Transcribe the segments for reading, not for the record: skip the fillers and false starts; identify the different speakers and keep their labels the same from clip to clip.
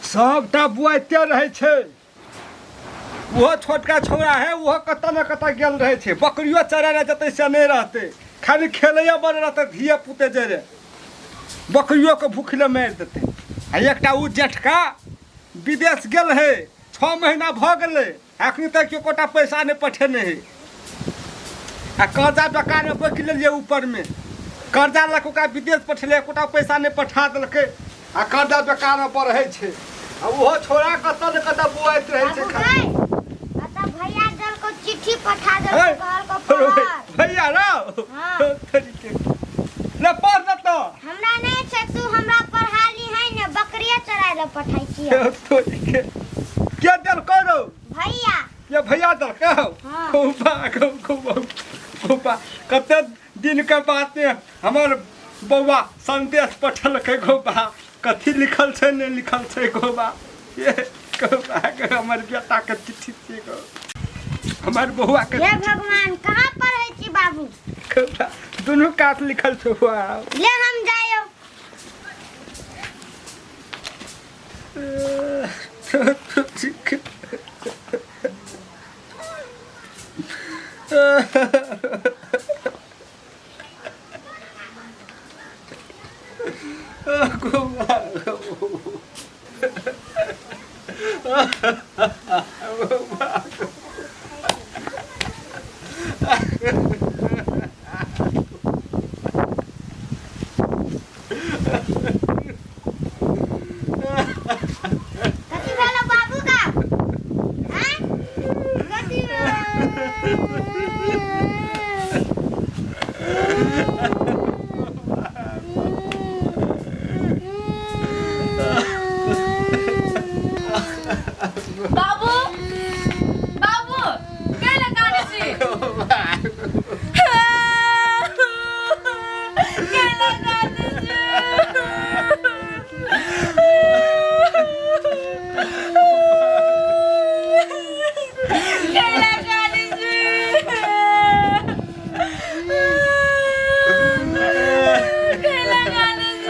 Speaker 1: सबटा बुआते रहे छे। वो छोटका छौड़ा है वो कत न कत गेल रहे छे। बकरियो चराए जते से नहीं रहते, खाली खेलैया बड़ रहते। धिये पुते जे रे बकरियों के भूखले मार देते। आ एकटा उ जेठका विदेश गेल है, 6 महीना भ गेले, अखनी तक एकोटा पैसा नहीं पठेने है। आ कर्जा बेकार में बैठ लेलिए ऊपर में, कर्जा लक ओकरा विदेश पठेले, एकोटा पैसा नहीं पठा देलकै। आ कर्जा बेकार में बढ़े छे। आ ओहो छोरा कत न कत बुआइत रहे छे।
Speaker 2: भैया दल को चिट्ठी पठा दे घर को पढ़।
Speaker 1: भैया रो
Speaker 2: हां
Speaker 1: तरीके ले पढ़ न तो
Speaker 2: हमरा नहीं छे। तू हमरा पढ़ाली है ने, बकरिया चराय ले पठाई छियै
Speaker 1: तरीके के दल करो
Speaker 2: भैया।
Speaker 1: ये भैया दल कहो खूबा कते दिन के बात में हमर बौआ संदेश पठल के गोबा। कथी लिखल छे नहीं लिखल छे गोबा। ये गोबा के हमर बेटा के चिट्ठी छे गो। हमर बौआ के
Speaker 2: हे भगवान कहां पढ़ै छी बाबू?
Speaker 1: गोबा दोनों काट लिखल छे।
Speaker 2: ले हम जायो। कथी भेलो बाबू का? हैं? कथी
Speaker 3: बाबू बाबू काय लगाने छी? काय लगाने छी? काय लगाने छी?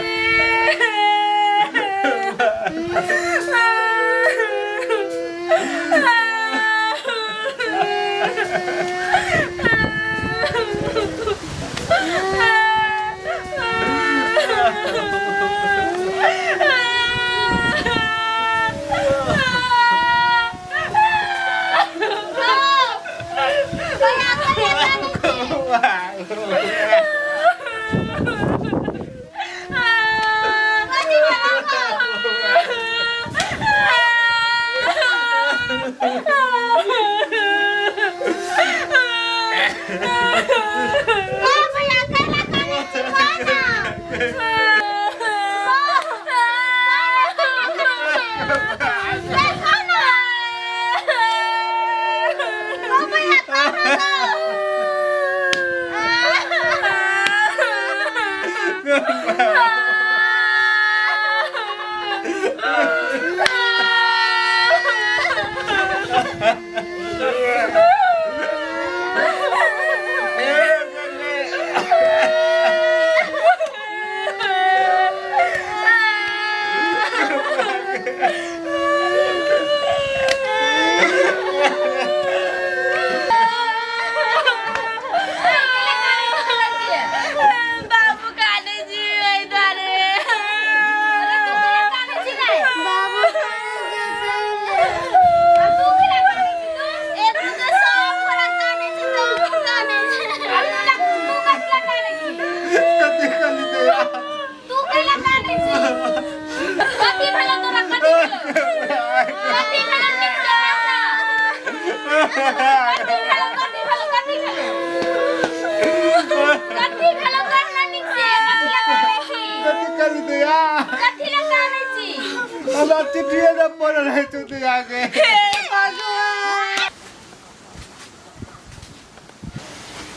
Speaker 3: काय लगाने
Speaker 1: चिट्ठिए न पढ़ रहे तू तो आगे।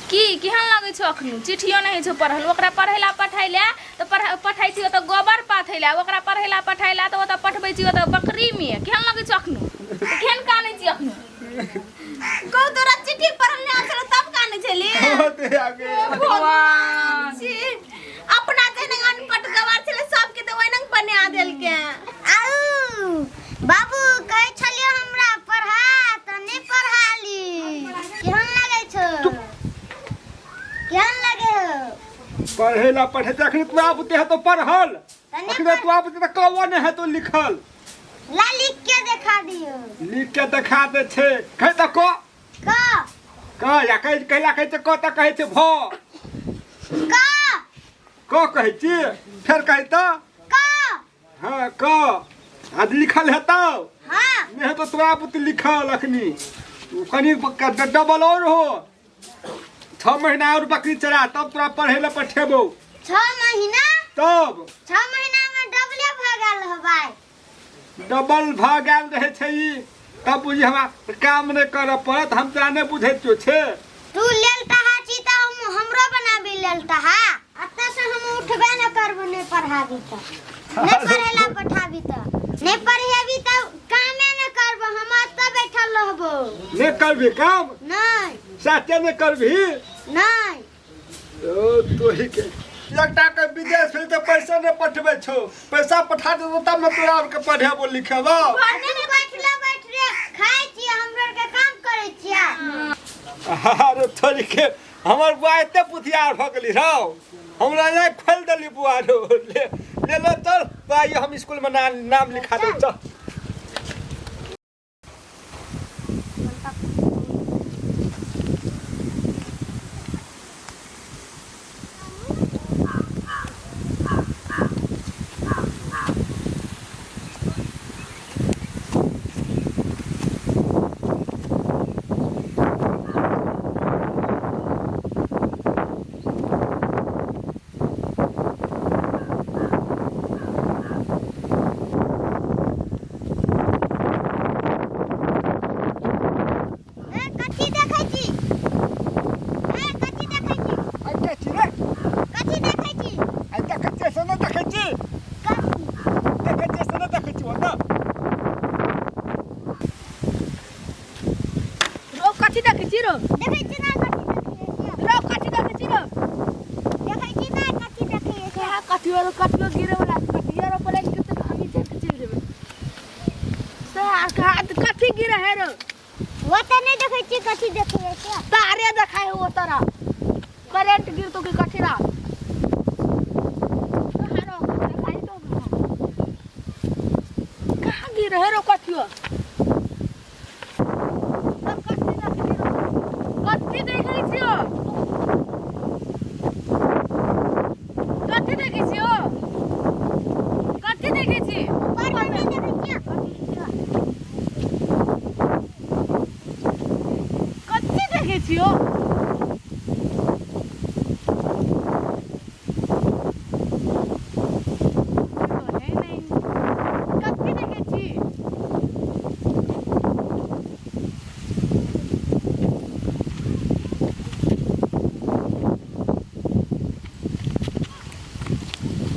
Speaker 3: की केहन लागै छौ अखनु? चिट्ठियो नहीं छौ पढ़ल, ओकरा पढ़ैला पठाइला त पठाइ छियो त गोबर पाथैला, ओकरा पढ़ैला पठाइला त ओत पठबै छियो त बकरी में। केहन लागै छौ अखनु? केहन कानै छी अखनु?
Speaker 2: को तोरा चिट्ठी पढ़ल नहीं आछल तब कानै छली?
Speaker 1: होते आगे
Speaker 3: भगवान
Speaker 2: छी अपना जेने अनपढ़ गवार छले सबके त ओइनंग पने आ देल के। आउ
Speaker 1: पढ़ेला पढ़े अखनी तू आबते है तो पढ़ल अखनी तू आबते तो कौन है तो लिखल
Speaker 2: ला लिख के दिखा दियो
Speaker 1: लिख के दिखा दे छे कह त को
Speaker 2: का
Speaker 1: या कहला कहै छै क त कहै छै भ
Speaker 2: का
Speaker 1: कहै छी फेर कहै त
Speaker 2: का
Speaker 1: हां क आज लिखल है तो
Speaker 2: हां
Speaker 1: नहीं है तो तू आबते लिखल अखनी कनी डबल और हो 6 महीना और बकरी चरा तब तोरा पढ़ेला पठेबो
Speaker 2: 6 महीना
Speaker 1: तब
Speaker 2: 6 महीना में डबले भ गेल होबाय
Speaker 1: डबल भ गेल रहे छै ई तब बुझी हमरा काम नहीं कर पड़त हम जाने बुझे छे
Speaker 2: तू लेलता हाची त हमरो बनाबी लेलता हा अत्ता से हम उठबे न करबो नहीं पढ़ाबी त नहीं पढ़ेला पठाबी त नहीं पढ़ेबी त कामे न करबो हम अत्ता बैठल रहबो
Speaker 1: नहीं करबी काम
Speaker 2: नहीं
Speaker 1: साथे नहीं करबी
Speaker 2: नहीं
Speaker 1: ओ तो ही के एकटा के विदेश में तो पैसा नहीं पठबे छो पैसा पठा दे तब न तोरा के पढ़ेबो लिखेबो
Speaker 2: बैठ रे खाइ छी हमर के काम करे छिया
Speaker 1: अरे थोड़ी के हमर बुआ एते पुथियार भ गेली रौ हमरा नहीं खोल देली बुआ रो ले लो चल भाई हम स्कूल में नाम लिखा दे चल
Speaker 3: कटियो गिरे वाला कटियो रो पले के तो हम देख चल जेबे सा कथि गिरे है रो
Speaker 2: वो त नहीं देखै छी कथि देखै छै
Speaker 3: तारे देखाय हो तोरा करंट गिरतो के कठिरा हारो देखाई तो कहां गिरे है रो कटियो कथि देखै छियो कथि देखै छियो कथि देखै छी
Speaker 2: पर नहीं देखै छी
Speaker 3: कथि देखै छियो कथि देखै छी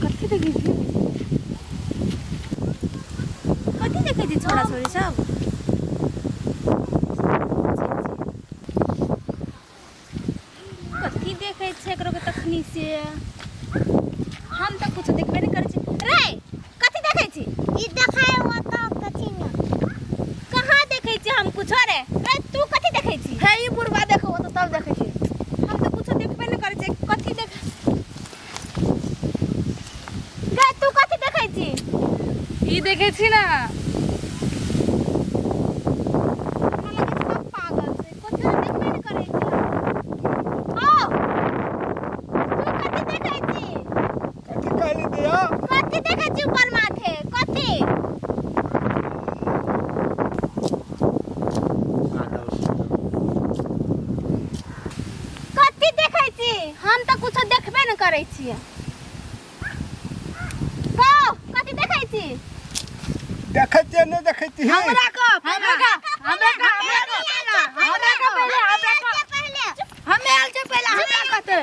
Speaker 3: कथि देखै छी कथि देखै छी छोरा छोरी सब कथि देखै छै एकरो के तखनी से हम त कुछ देखबे नहीं करै छी रे कथि देखै छी
Speaker 2: ई देखाय वो त कथि न
Speaker 3: कहां देखै छी हम कुछ रे रे तू कथि देखै छी हे ई बुढ़वा देखो तो तब देखै छी हम त कुछ देखबे नहीं करै छी कथि देख गे तू कथि देखै छी ई देखै छी ना पागल से कुछ देखबे नहीं करै छी ओ तू कथि देखै छी
Speaker 1: कथि कहली दिया
Speaker 3: कथि देखै छी ऊपर माथे कथि कथि देखै छी हम त कुछ देखबे न करै छी को कथि देखै छी
Speaker 1: देखै छियै नहीं देखै छी
Speaker 3: हमरा को
Speaker 2: हमरा का पहले
Speaker 3: हमे आल छै पहले हमरा कहते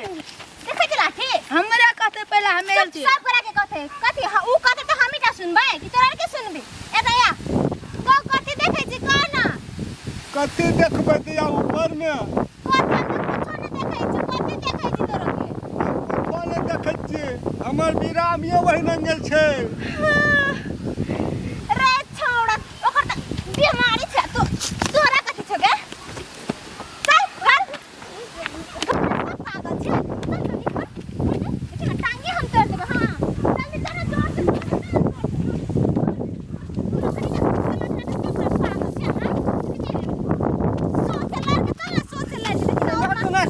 Speaker 3: देखै छी लाठी हमरा कहते पहले हमे आल छी सब करा के कहते कथि ऊ कहते त हमी का सुनबै कि तोरा के सुनबी ए दया को कथि देखै छी को ना
Speaker 1: कथि देखबै दिया ऊपर में
Speaker 3: कथि त कुछ नहीं देखै छी कथि देखै छी तोरा के
Speaker 1: कोने देखै छी हमर विरामियो वही नंगल छै
Speaker 3: रे छोड़ा ओकर त बीमारी छै तो तोरा कथि छ गे चल चल पागल छै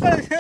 Speaker 1: करे